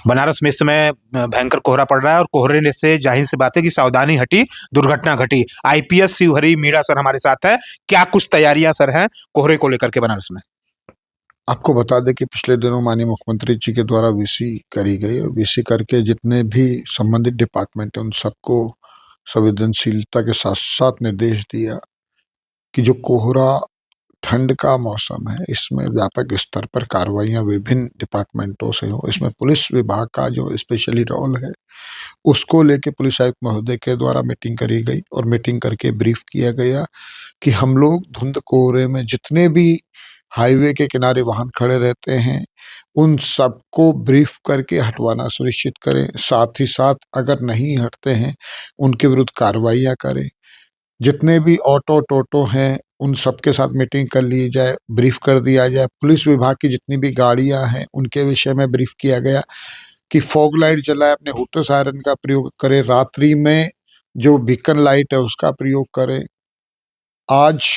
बनारस में इस समय भयंकर कोहरा पड़ रहा है और कोहरे ने से जाहिर सी बात है कि सावधानी हटी, दुर्घटना घटी। आईपीएस शिवहरी मीणा सर हमारे साथ है। क्या कुछ तैयारियां सर हैं कोहरे को लेकर के बनारस में? आपको बता दें कि पिछले दिनों माननीय मुख्यमंत्री जी के द्वारा वीसी करी गई और वीसी करके जितने भी संबंधित डिपार्टमेंट है उन सबको संवेदनशीलता के साथ साथ निर्देश दिया कि जो कोहरा ठंड का मौसम है इसमें व्यापक स्तर पर कार्रवाइयां विभिन्न डिपार्टमेंटों से हो। इसमें पुलिस विभाग का जो स्पेशली रोल है उसको लेके पुलिस आयुक्त महोदय के द्वारा मीटिंग करी गई और मीटिंग करके ब्रीफ किया गया कि हम लोग धुंध कोहरे में जितने भी हाईवे के किनारे वाहन खड़े रहते हैं उन सबको ब्रीफ करके हटवाना सुनिश्चित करें। साथ ही साथ अगर नहीं हटते हैं उनके विरुद्ध कार्रवाइयां करें। जितने भी ऑटो टोटो हैं उन सबके साथ मीटिंग कर ली जाए, ब्रीफ कर दिया जाए। पुलिस विभाग की जितनी भी गाड़ियां हैं उनके विषय में ब्रीफ किया गया कि फॉग लाइट जलाए, अपने हूटर सायरन का प्रयोग करें, रात्रि में जो बीकन लाइट है उसका प्रयोग करें। आज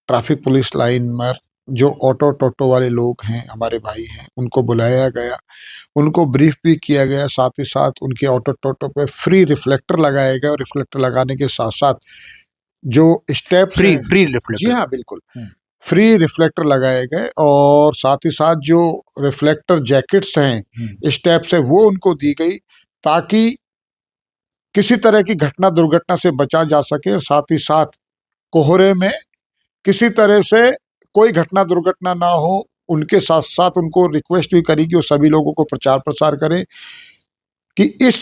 ट्रैफिक पुलिस लाइन में जो ऑटो टोटो वाले लोग हैं, हमारे भाई हैं, उनको बुलाया गया, उनको ब्रीफ भी किया गया। साथ ही साथ उनके ऑटो टोटो पे फ्री रिफ्लेक्टर लगाए गए और रिफ्लेक्टर लगाने के साथ साथ जो स्टेप्स फ्री हैं, फ्री जी रिफ्लेक्टर। हाँ बिल्कुल फ्री रिफ्लेक्टर लगाए गए और साथ ही साथ जो रिफ्लेक्टर जैकेट्स हैं, स्टेप्स है, वो उनको दी गई ताकि किसी तरह की घटना दुर्घटना से बचा जा सके। और साथ ही साथ कोहरे में किसी तरह से कोई घटना दुर्घटना ना हो, उनके साथ साथ उनको रिक्वेस्ट भी करी कि वो सभी लोगों को प्रचार प्रसार करें कि इस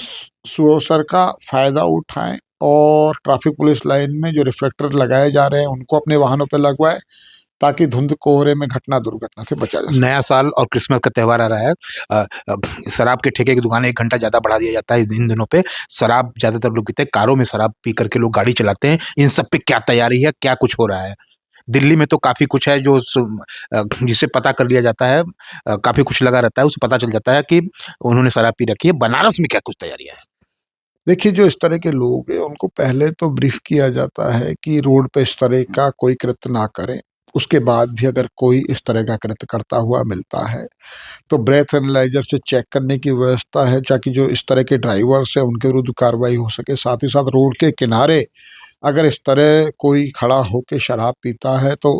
अवसर का फायदा उठाएं और ट्रैफिक पुलिस लाइन में जो रिफ्लेक्टर लगाए जा रहे हैं उनको अपने वाहनों पर लगवाएं ताकि धुंध कोहरे में घटना दुर्घटना से बचा जा सके। नया साल और क्रिसमस का त्यौहार आ रहा है। शराब के ठेके की दुकान 1 घंटा ज्यादा बढ़ा दिया जाता है इन दिनों पे। शराब ज्यादातर लोग पीते हैं, कारों में शराब पी करके लोग गाड़ी चलाते हैं। इन सब पे क्या तैयारी है, क्या कुछ हो रहा है? दिल्ली में तो काफी कुछ है जो जिसे पता कर लिया जाता है, काफी कुछ लगा रहता है, उसे पता चल जाता है कि उन्होंने शराब पी रखी है। बनारस में क्या कुछ तैयारियां है? देखिए, जो इस तरह के लोग हैं उनको पहले तो ब्रीफ किया जाता है कि रोड पे इस तरह का कोई कृत्य ना करें। उसके बाद भी अगर कोई इस तरह का कृत्य करता हुआ मिलता है तो ब्रेथ एनालाइजर से चेक करने की व्यवस्था है ताकि जो इस तरह के ड्राइवर्स हैं उनके विरुद्ध कार्रवाई हो सके। साथ ही साथ रोड के किनारे अगर इस तरह कोई खड़ा होकर शराब पीता है तो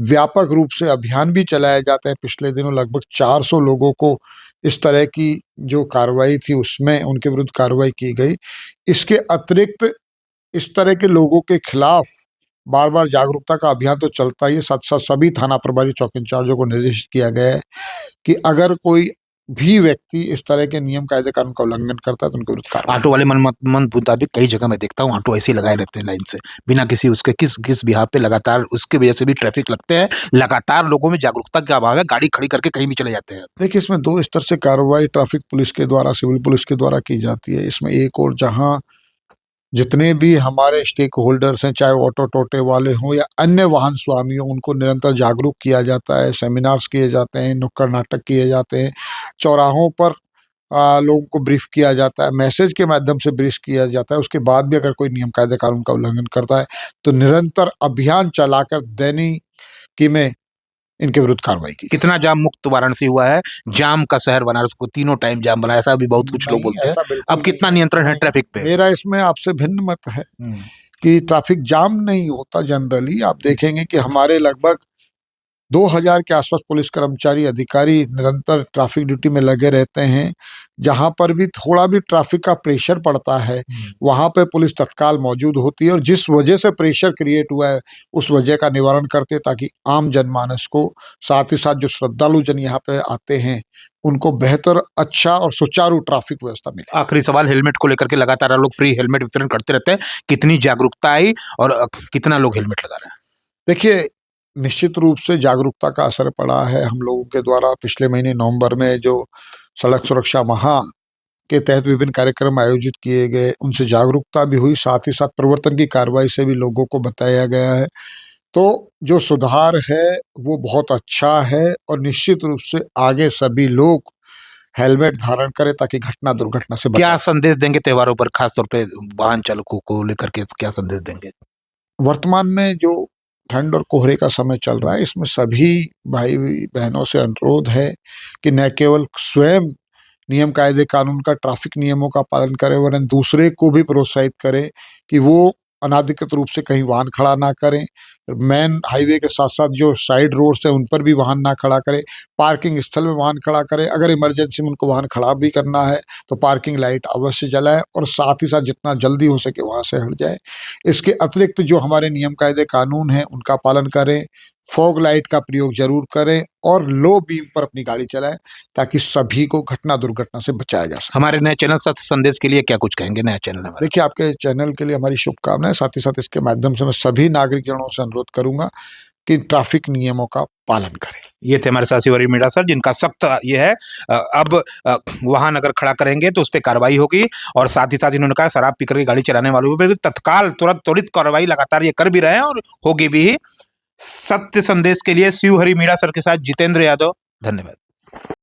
व्यापक रूप से अभियान भी चलाए जाते हैं। पिछले दिनों लगभग 400 लोगों को इस तरह की जो कार्रवाई थी उसमें उनके विरुद्ध कार्रवाई की गई। इसके अतिरिक्त इस तरह के लोगों के खिलाफ बार बार जागरूकता का अभियान तो चलता ही है। साथ साथ सभी थाना प्रभारी चौकी इंचार्जों को निर्देशित किया गया है कि अगर कोई भी व्यक्ति इस तरह के नियम कायदे कानून का उल्लंघन करता है तो उनके विरुद्ध कार्रवाई। ऑटो वाले मन मुताबिक कई जगह मैं देखता हूँ ऑटो ऐसे ही लगाए रहते हैं लाइन से, बिना किसी उसके किस बिहार पे लगातार उसके वजह से भी ट्रैफिक लगते हैं। लगातार लोगों में जागरूकता का अभाव है, गाड़ी खड़ी करके कहीं भी चले जाते हैं। देखिए, इसमें 2 स्तर से कार्रवाई ट्रैफिक पुलिस के द्वारा, सिविल पुलिस के द्वारा की जाती है। इसमें एक और जहां जितने भी हमारे स्टेक होल्डर्स हैं, चाहे ऑटो टोटे वाले हों या अन्य वाहन स्वामी हों, उनको निरंतर जागरूक किया जाता है, सेमिनार्स किए जाते हैं, नुक्कड़ नाटक किए जाते हैं, चौराहों पर लोगों को ब्रीफ किया जाता है, मैसेज के माध्यम से ब्रीफ किया जाता है। उसके बाद भी अगर कोई नियम कायदे कानून का उल्लंघन करता है तो निरंतर अभियान चलाकर दैनिकी में इनके विरुद्ध कार्रवाई की। कितना जाम मुक्त वाराणसी हुआ है? जाम का शहर बनारस को तीनों टाइम जाम बना, ऐसा भी बहुत कुछ लोग बोलते हैं। अब कितना नियंत्रण है ट्रैफिक पे? मेरा इसमें आपसे भिन्न मत है कि ट्रैफिक जाम नहीं होता। जनरली आप देखेंगे कि हमारे लगभग 2000 के आसपास पुलिस कर्मचारी अधिकारी निरंतर ट्रैफिक ड्यूटी में लगे रहते हैं। जहां पर भी थोड़ा भी ट्रैफिक का प्रेशर पड़ता है वहां पे पुलिस तत्काल मौजूद होती है और जिस वजह से प्रेशर क्रिएट हुआ है उस वजह का निवारण करते ताकि आम जनमानस को, साथ ही साथ जो श्रद्धालु जन यहाँ पे आते हैं उनको बेहतर, अच्छा और सुचारू ट्रैफिक व्यवस्था मिले। आखिरी सवाल, हेलमेट को लेकर के लगातार लोग फ्री हेलमेट वितरण करते रहते हैं, कितनी जागरूकता आई और कितना लोग हेलमेट लगा रहे हैं? देखिए, निश्चित रूप से जागरूकता का असर पड़ा है। हम लोगों के द्वारा पिछले महीने नवंबर में जो सड़क सुरक्षा माह के तहत विभिन्न कार्यक्रम आयोजित किए गए, उनसे जागरूकता भी हुई, साथ ही साथ प्रवर्तन की कार्रवाई से भी लोगों को बताया गया है। तो जो सुधार है वो बहुत अच्छा है और निश्चित रूप से आगे सभी लोग हेलमेट धारण करें ताकि घटना दुर्घटना से क्या बचा। संदेश देंगे त्योहारों पर, खासतौर पे वाहन चालकों को लेकर के क्या संदेश देंगे? वर्तमान में जो ठंड और कोहरे का समय चल रहा है इसमें सभी भाई बहनों से अनुरोध है कि न केवल स्वयं नियम कायदे कानून का, ट्रैफिक नियमों का पालन करें, वरन दूसरे को भी प्रोत्साहित करें कि वो अनाधिकृत रूप से कहीं वाहन खड़ा ना करें। मेन हाईवे के साथ-साथ जो साइड रोड्स हैं उन पर भी वाहन ना खड़ा करें, पार्किंग स्थल में वाहन खड़ा करें। अगर इमरजेंसी में उनको वाहन खड़ा भी करना है तो पार्किंग लाइट अवश्य जलाएँ और साथ ही साथ जितना जल्दी हो सके वहाँ से हट जाएँ। इसके अतिरिक्त जो हमारे नियम कायदे कानून हैं उनका पालन करें, फॉग लाइट का प्रयोग ज़रूर करें और लो बीम पर अपनी गाड़ी चलाएँ ताकि सभी को दुर्घटना से बचाया जा सके। हमारे नए चैनल सत्य संदेश के लिए क्या कुछ कहेंगे, नया चैनल हमारा? देखिए, आपके चैनल के लिए हमारी शुभकामनाएँ, साथ ही साथ इसके माध्यम से मैं सभी नागरिकजनों से अनुरोध करूँगा कि ट्रैफिक नियमों का पालन करें। ये थे हमारे साथ शिवहरि मीणा सर, जिनका सख्त ये है अब वाहन अगर खड़ा करेंगे तो उस पे कार्रवाई होगी, और साथ ही साथ इन्होंने कहा शराब पीकर के गाड़ी चलाने वालों पे तत्काल त्वरित कार्रवाई लगातार ये कर भी रहे हैं और होगी भी। सत्य संदेश के लिए शिवहरि मीणा सर के साथ जितेंद्र यादव, धन्यवाद।